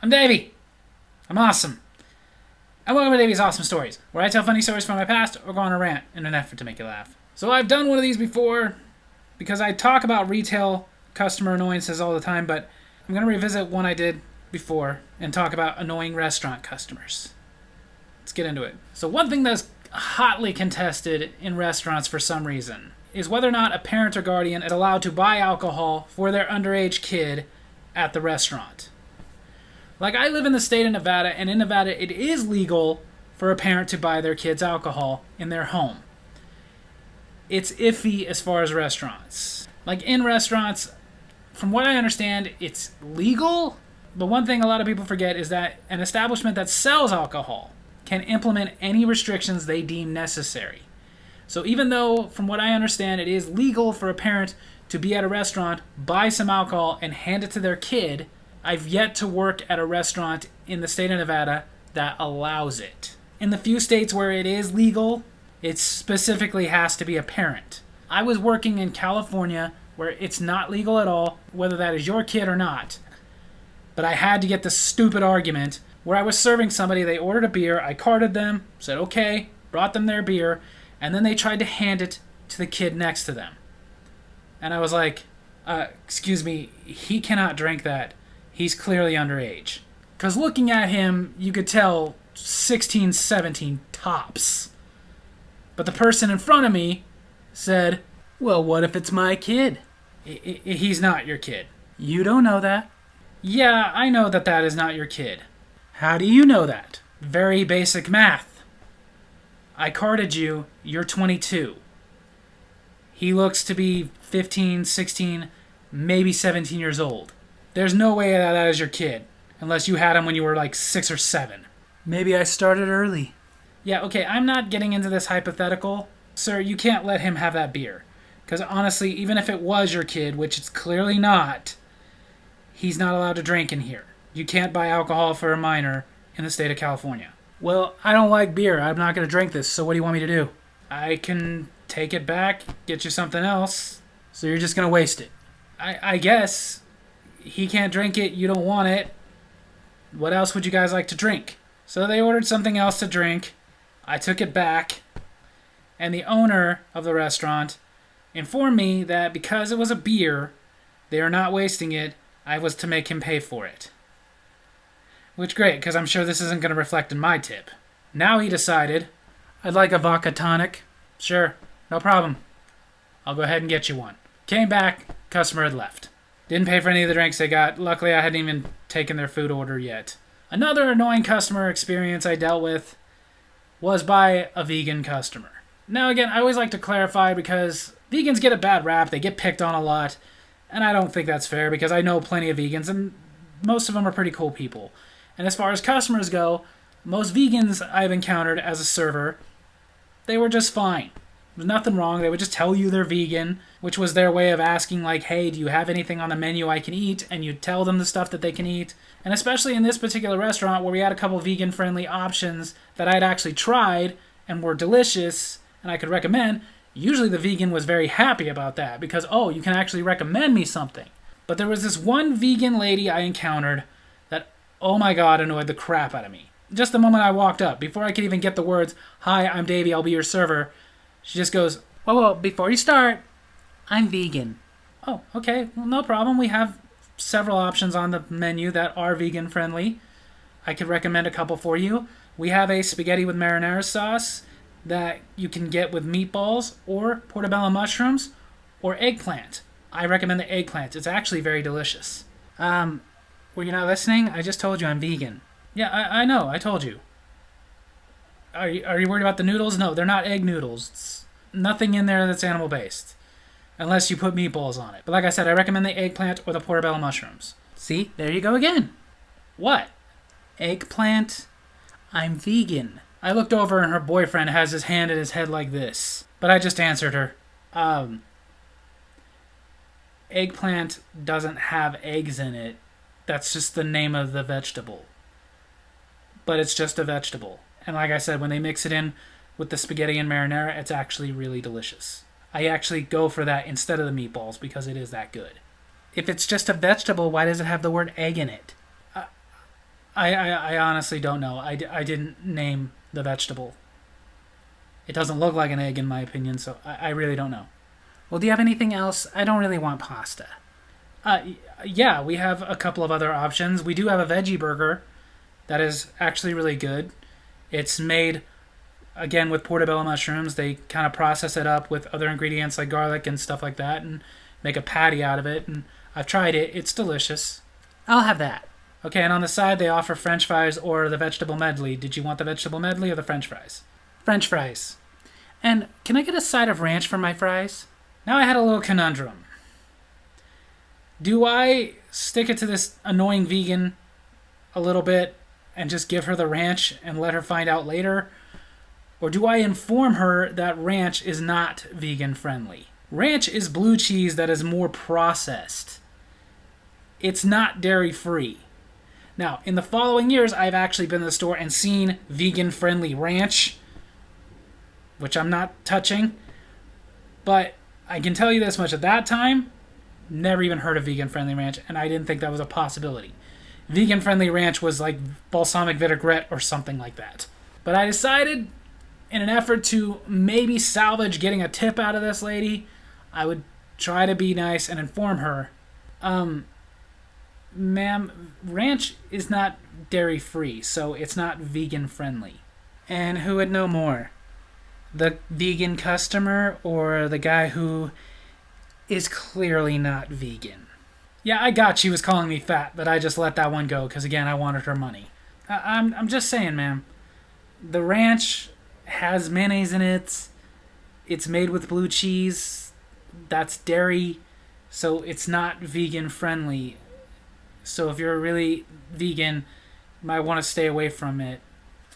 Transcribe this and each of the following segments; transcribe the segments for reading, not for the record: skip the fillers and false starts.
I'm Davy. I'm awesome. And welcome to Davy's Awesome Stories, where I tell funny stories from my past or go on a rant in an effort to make you laugh. So I've done one of these before because I talk about retail customer annoyances all the time, but I'm going to revisit one I did before and talk about annoying restaurant customers. Let's get into it. So one thing that's hotly contested in restaurants for some reason is whether or not a parent or guardian is allowed to buy alcohol for their underage kid at the restaurant. Like, I live in the state of Nevada, and in Nevada it is legal for a parent to buy their kids alcohol in their home. It's iffy as far as restaurants. Like, in restaurants, from what I understand, it's legal, but one thing a lot of people forget is that an establishment that sells alcohol can implement any restrictions they deem necessary. So even though, from what I understand, it is legal for a parent to be at a restaurant, buy some alcohol, and hand it to their kid, I've yet to work at a restaurant in the state of Nevada that allows it. In the few states where it is legal, it specifically has to be a parent. I was working in California where it's not legal at all, whether that is your kid or not. But I had to get this stupid argument where I was serving somebody, they ordered a beer, I carded them, said okay, brought them their beer, and then they tried to hand it to the kid next to them. And I was like, excuse me, he cannot drink that. He's clearly underage. Because looking at him, you could tell 16, 17 tops. But the person in front of me said, well, what if it's my kid? He's not your kid. You don't know that. Yeah, I know that that is not your kid. How do you know that? Very basic math. I carded you, you're 22. He looks to be 15, 16, maybe 17 years old. There's no way that is your kid, unless you had him when you were like 6 or 7. Maybe I started early. Yeah, okay, I'm not getting into this hypothetical. Sir, you can't let him have that beer. Because honestly, even if it was your kid, which it's clearly not, he's not allowed to drink in here. You can't buy alcohol for a minor in the state of California. Well, I don't like beer. I'm not going to drink this, so what do you want me to do? I can take it back, get you something else, so you're just going to waste it. I guess. He can't drink it, you don't want it. What else would you guys like to drink? So they ordered something else to drink. I took it back. And the owner of the restaurant informed me that because it was a beer, they are not wasting it, I was to make him pay for it. Which great, because I'm sure this isn't going to reflect in my tip. Now he decided, I'd like a vodka tonic. Sure, no problem. I'll go ahead and get you one. Came back, customer had left. Didn't pay for any of the drinks they got. Luckily, I hadn't even taken their food order yet. Another annoying customer experience I dealt with was by a vegan customer. Now, again, I always like to clarify because vegans get a bad rap. They get picked on a lot. And I don't think that's fair because I know plenty of vegans and most of them are pretty cool people. And as far as customers go, most vegans I've encountered as a server, they were just fine. There's nothing wrong. They would just tell you they're vegan, which was their way of asking, like, hey, do you have anything on the menu I can eat? And you'd tell them the stuff that they can eat. And especially in this particular restaurant where we had a couple vegan-friendly options that I'd actually tried and were delicious and I could recommend, usually the vegan was very happy about that because, oh, you can actually recommend me something. But there was this one vegan lady I encountered that, oh my God, annoyed the crap out of me. Just the moment I walked up, before I could even get the words, hi, I'm Davy, I'll be your server, she just goes, whoa, before you start, I'm vegan. Oh, okay, well, no problem. We have several options on the menu that are vegan friendly. I could recommend a couple for you. We have a spaghetti with marinara sauce that you can get with meatballs or portobello mushrooms or eggplant. I recommend the eggplant. It's actually very delicious. Were you not listening? I just told you I'm vegan. Yeah, I know. I told you. Are you worried about the noodles? No, they're not egg noodles. It's nothing in there that's animal-based. Unless you put meatballs on it. But like I said, I recommend the eggplant or the portobello mushrooms. See? There you go again. What? Eggplant? I'm vegan. I looked over and her boyfriend has his hand in his head like this. But I just answered her. Eggplant doesn't have eggs in it. That's just the name of the vegetable. But it's just a vegetable. And like I said, when they mix it in with the spaghetti and marinara, it's actually really delicious. I actually go for that instead of the meatballs because it is that good. If it's just a vegetable, why does it have the word egg in it? I honestly don't know. I didn't name the vegetable. It doesn't look like an egg in my opinion, so I really don't know. Well, do you have anything else? I don't really want pasta. Yeah, we have a couple of other options. We do have a veggie burger that is actually really good. It's made, again, with portobello mushrooms. They kind of process it up with other ingredients like garlic and stuff like that and make a patty out of it. And I've tried it. It's delicious. I'll have that. Okay, and on the side, they offer French fries or the vegetable medley. Did you want the vegetable medley or the French fries? French fries. And can I get a side of ranch for my fries? Now I had a little conundrum. Do I stick it to this annoying vegan a little bit and just give her the ranch and let her find out later? Or do I inform her that ranch is not vegan friendly? Ranch is blue cheese that is more processed. It's not dairy free. Now, in the following years, I've actually been to the store and seen vegan friendly ranch, which I'm not touching. But I can tell you this much, at that time, never even heard of vegan friendly ranch, and I didn't think that was a possibility. Vegan friendly ranch was like balsamic vinaigrette or something like that. But I decided, in an effort to maybe salvage getting a tip out of this lady, I would try to be nice and inform her. Ma'am, ranch is not dairy free, so it's not vegan friendly. And who would know more? The vegan customer or the guy who is clearly not vegan? Yeah, I got she was calling me fat, but I just let that one go because, again, I wanted her money. I'm just saying, ma'am. The ranch has mayonnaise in it. It's made with blue cheese. That's dairy, so it's not vegan friendly. So if you're really vegan, you might want to stay away from it.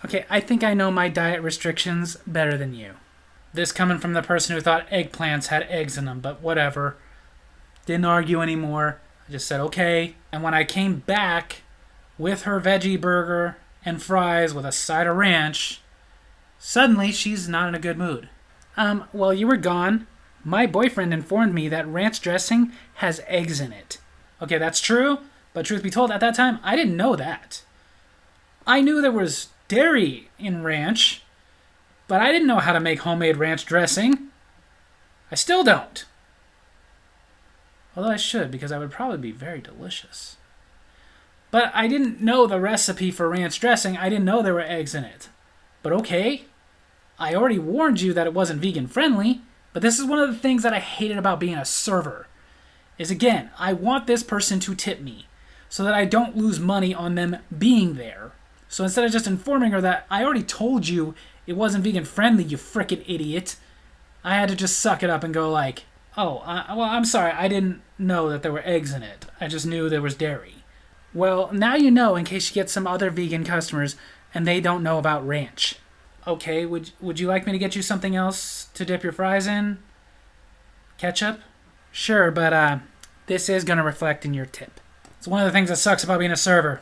Okay, I think I know my diet restrictions better than you. This coming from the person who thought eggplants had eggs in them, but whatever. Didn't argue anymore. I just said okay. And when I came back with her veggie burger and fries with a side of ranch, suddenly she's not in a good mood. While you were gone, my boyfriend informed me that ranch dressing has eggs in it. Okay, that's true, but truth be told, at that time, I didn't know that. I knew there was dairy in ranch, but I didn't know how to make homemade ranch dressing. I still don't. Although I should, because that would probably be very delicious. But I didn't know the recipe for ranch dressing. I didn't know there were eggs in it. But okay, I already warned you that it wasn't vegan friendly, but this is one of the things that I hated about being a server. Is again, I want this person to tip me so that I don't lose money on them being there. So instead of just informing her that I already told you it wasn't vegan friendly, you frickin' idiot, I had to just suck it up and go like, oh, well, I'm sorry, I didn't know that there were eggs in it. I just knew there was dairy. Well, now you know in case you get some other vegan customers and they don't know about ranch. Okay, would you like me to get you something else to dip your fries in? Ketchup? Sure, but this is going to reflect in your tip. It's one of the things that sucks about being a server.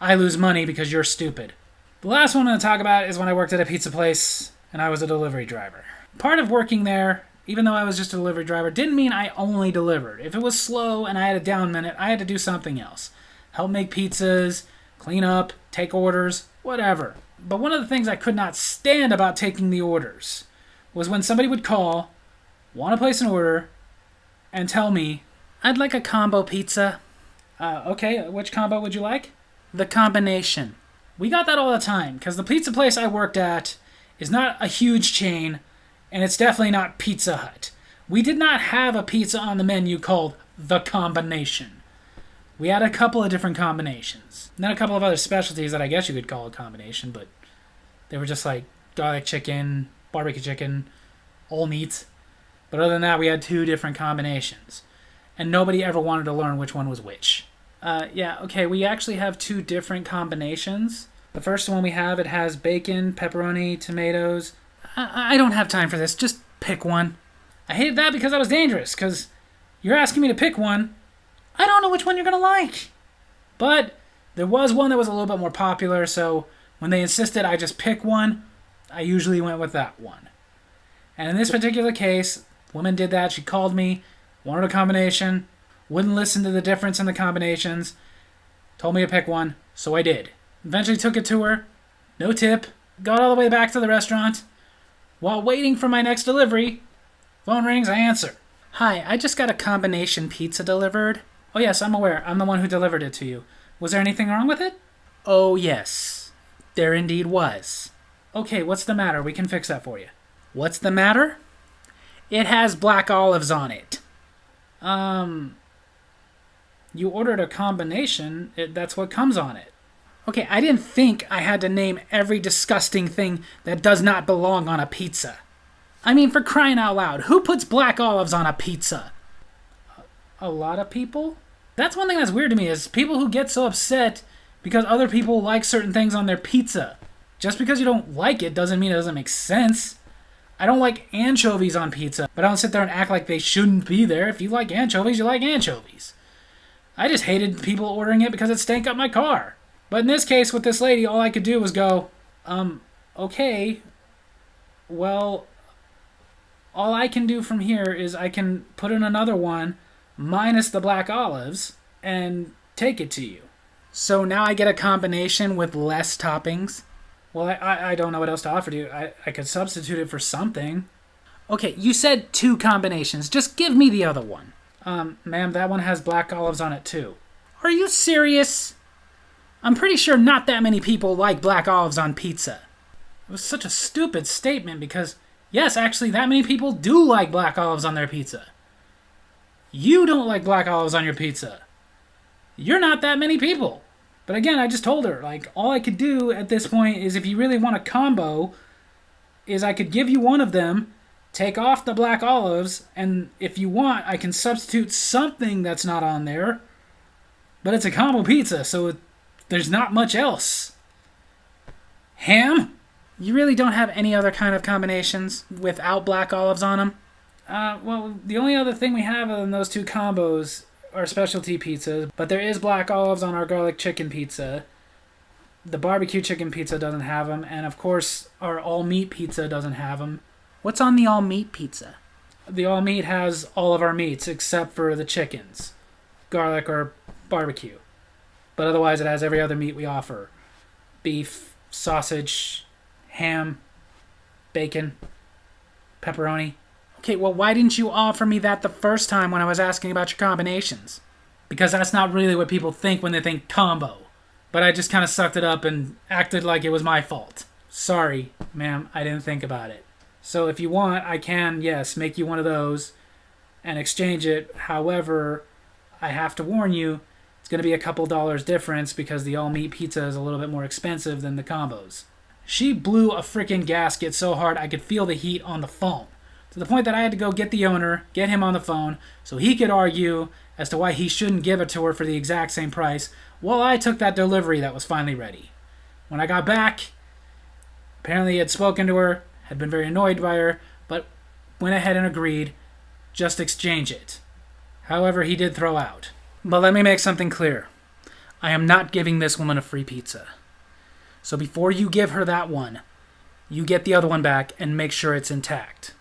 I lose money because you're stupid. The last one I'm going to talk about is when I worked at a pizza place and I was a delivery driver. Part of working there, even though I was just a delivery driver, didn't mean I only delivered. If it was slow and I had a down minute, I had to do something else. Help make pizzas, clean up, take orders, whatever. But one of the things I could not stand about taking the orders was when somebody would call, want to place an order, and tell me, I'd like a combo pizza. Okay, which combo would you like? The combination. We got that all the time, because the pizza place I worked at is not a huge chain, and it's definitely not Pizza Hut. We did not have a pizza on the menu called The Combination. We had a couple of different combinations. And then a couple of other specialties that I guess you could call a combination, but they were just like garlic chicken, barbecue chicken, all meat. But other than that, we had two different combinations. And nobody ever wanted to learn which one was which. Yeah, okay, we actually have two different combinations. The first one we have, it has bacon, pepperoni, tomatoes. I don't have time for this. Just pick one. I hated that because that was dangerous, because you're asking me to pick one. I don't know which one you're going to like. But there was one that was a little bit more popular, so when they insisted I just pick one, I usually went with that one. And in this particular case, the woman did that. She called me, wanted a combination, wouldn't listen to the difference in the combinations, Told me to pick one, so I did. Eventually took it to her. No tip. Got all the way back to the restaurant. While waiting for my next delivery, phone rings, I answer. Hi, I just got a combination pizza delivered. Oh yes, I'm aware. I'm the one who delivered it to you. Was there anything wrong with it? Oh yes, there indeed was. Okay, what's the matter? We can fix that for you. What's the matter? It has black olives on it. You ordered a combination. That's what comes on it. Okay, I didn't think I had to name every disgusting thing that does not belong on a pizza. I mean, for crying out loud, who puts black olives on a pizza? A lot of people? That's one thing that's weird to me, is people who get so upset because other people like certain things on their pizza. Just because you don't like it doesn't mean it doesn't make sense. I don't like anchovies on pizza, but I don't sit there and act like they shouldn't be there. If you like anchovies, you like anchovies. I just hated people ordering it because it stank up my car. But in this case, with this lady, all I could do was go, okay, well, all I can do from here is I can put in another one minus the black olives and take it to you. So now I get a combination with less toppings. Well, I don't know what else to offer to you. I could substitute it for something. Okay, you said 2 combinations. Just give me the other one. Ma'am, that one has black olives on it too. Are you serious? I'm pretty sure not that many people like black olives on pizza. It was such a stupid statement because, yes, actually, that many people do like black olives on their pizza. You don't like black olives on your pizza. You're not that many people. But again, I just told her, like, all I could do at this point is if you really want a combo, is I could give you one of them, take off the black olives, and if you want, I can substitute something that's not on there. But it's a combo pizza, so there's not much else. Ham? You really don't have any other kind of combinations without black olives on them? Well, the only other thing we have other than those 2 combos are specialty pizzas, but there is black olives on our garlic chicken pizza. The barbecue chicken pizza doesn't have them, and of course, our all-meat pizza doesn't have them. What's on the all-meat pizza? The all-meat has all of our meats except for the chickens, garlic or barbecue. But otherwise, it has every other meat we offer. Beef, sausage, ham, bacon, pepperoni. Okay, well, why didn't you offer me that the first time when I was asking about your combinations? Because that's not really what people think when they think combo. But I just kind of sucked it up and acted like it was my fault. Sorry, ma'am, I didn't think about it. So if you want, I can, yes, make you one of those and exchange it. However, I have to warn you, it's going to be a couple dollars difference because the all-meat pizza is a little bit more expensive than the combos. She blew a freaking gasket so hard I could feel the heat on the phone. To the point that I had to go get the owner, get him on the phone, so he could argue as to why he shouldn't give it to her for the exact same price, while I took that delivery that was finally ready. When I got back, apparently he had spoken to her, had been very annoyed by her, but went ahead and agreed, just exchange it. However, he did throw out. But let me make something clear. I am not giving this woman a free pizza. So before you give her that one, you get the other one back and make sure it's intact.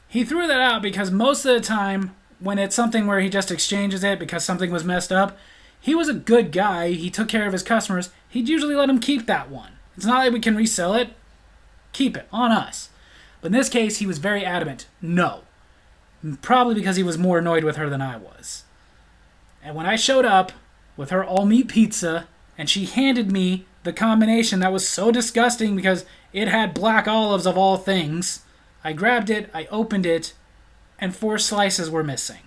He threw that out because most of the time, when it's something where he just exchanges it because something was messed up, he was a good guy. He took care of his customers. He'd usually let him keep that one. It's not like we can resell it. Keep it on us. But in this case, he was very adamant. No. Probably because he was more annoyed with her than I was. And when I showed up with her all-meat pizza, and she handed me the combination that was so disgusting because it had black olives of all things, I grabbed it, I opened it, and 4 slices were missing.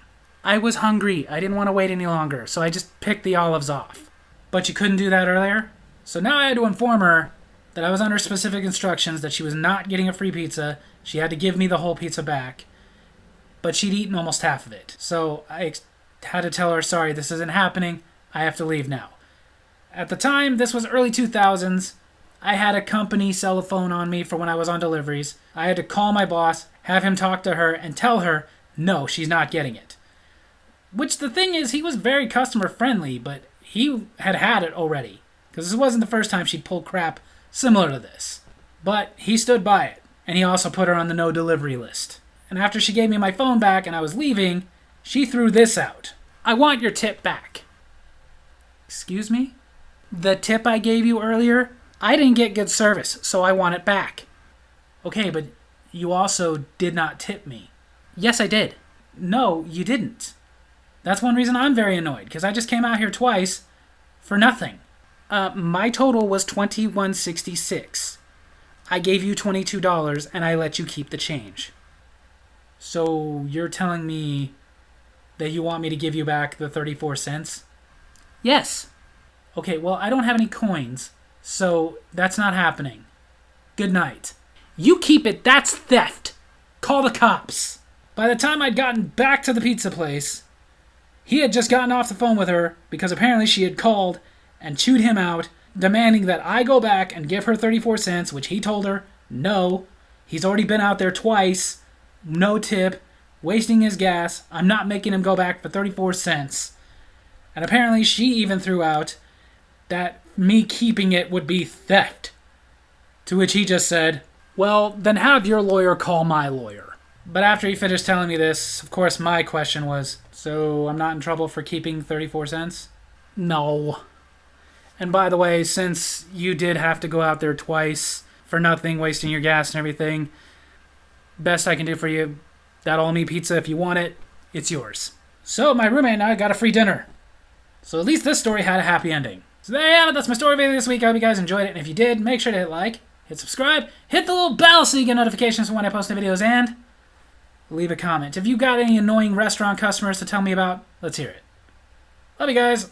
I was hungry. I didn't want to wait any longer, so I just picked the olives off. But you couldn't do that earlier? So now I had to inform her that I was under specific instructions that she was not getting a free pizza. She had to give me the whole pizza back. But she'd eaten almost half of it. So I had to tell her, sorry, this isn't happening. I have to leave now. At the time, this was early 2000s. I had a company cell phone on me for when I was on deliveries. I had to call my boss, have him talk to her, and tell her, no, she's not getting it. Which the thing is, he was very customer friendly, but he had it already. Because this wasn't the first time she'd pulled crap similar to this. But he stood by it, and he also put her on the no delivery list. And after she gave me my phone back and I was leaving, she threw this out. I want your tip back. Excuse me? The tip I gave you earlier, I didn't get good service, so I want it back. Okay, but you also did not tip me. Yes, I did. No, you didn't. That's one reason I'm very annoyed, because I just came out here twice for nothing. My total was $21.66. I gave you $22, and I let you keep the change. So you're telling me that you want me to give you back the 34 cents? Yes. Okay, well, I don't have any coins, so that's not happening. Good night. You keep it, that's theft. Call the cops. By the time I'd gotten back to the pizza place, he had just gotten off the phone with her because apparently she had called and chewed him out, demanding that I go back and give her 34 cents, which he told her, no, he's already been out there twice, no tip, wasting his gas, I'm not making him go back for 34 cents. And apparently she even threw out that me keeping it would be theft. To which he just said, well, then have your lawyer call my lawyer. But after he finished telling me this, of course my question was, so I'm not in trouble for keeping 34 cents? No. And by the way, since you did have to go out there twice for nothing, wasting your gas and everything, best I can do for you, that all-me pizza, if you want it, it's yours. So my roommate and I got a free dinner. So at least this story had a happy ending. So there you have it. That's my story video this week. I hope you guys enjoyed it. And if you did, make sure to hit like, hit subscribe, hit the little bell so you get notifications when I post new videos, and leave a comment. If you got any annoying restaurant customers to tell me about, let's hear it. Love you guys.